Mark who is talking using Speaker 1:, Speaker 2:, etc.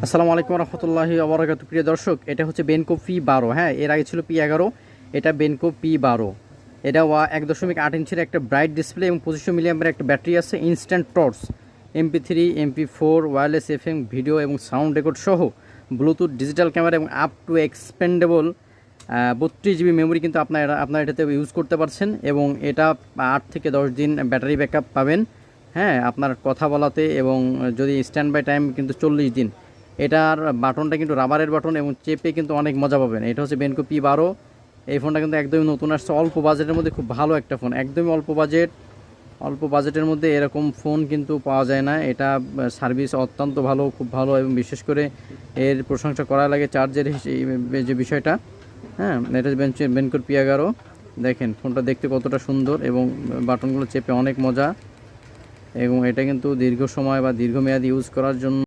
Speaker 1: আসসালামু আলাইকুম রহমতুল্লাহি ওবরাকাতু। প্রিয় দর্শক, এটা হচ্ছে বেনকো P12। হ্যাঁ, এর আগে ছিল P11, এটা বেনকো P12। এটা 1.8 ইঞ্চির একটা ব্রাইট ডিসপ্লে এবং 2500 মিলিঅ্যাম্পের একটা ব্যাটারি আছে। Instant torch, MP3, MP4, wireless FM video এবং সাউন্ড রেকর্ড সহ ব্লুটুথ, ডিজিটাল ক্যামেরা এবং up to expandable 32 GB memory কিন্তু আপনার এটাতে ইউজ করতে পারছেন। এবং এটা 8 থেকে 10 দিন ব্যাটারি ব্যাকআপ পাবেন। হ্যাঁ, আপনার কথা বলাতে, এবং যদি স্ট্যান্ড বাই টাইম কিন্তু 40 দিন। এটার বাটনটা কিন্তু রাবারের বাটন এবং চেপে কিন্তু অনেক মজা পাবেন। এটা হচ্ছে বেনকো P12। এই ফোনটা কিন্তু একদমই নতুন আসছে, অল্প বাজেটের মধ্যে খুব ভালো একটা ফোন, একদমই অল্প বাজেটের মধ্যে এরকম ফোন কিন্তু পাওয়া যায় না। এটা সার্ভিস অত্যন্ত ভালো, খুব ভালো, এবং বিশেষ করে এর প্রশংসা করা লাগে চার্জের যে বিষয়টা। হ্যাঁ, এটা বেনকো P11। দেখেন ফোনটা দেখতে কতটা সুন্দর, এবং বাটনগুলো চেপে অনেক মজা, এবং এটা কিন্তু দীর্ঘ সময় বা দীর্ঘমেয়াদী ইউজ করার জন্য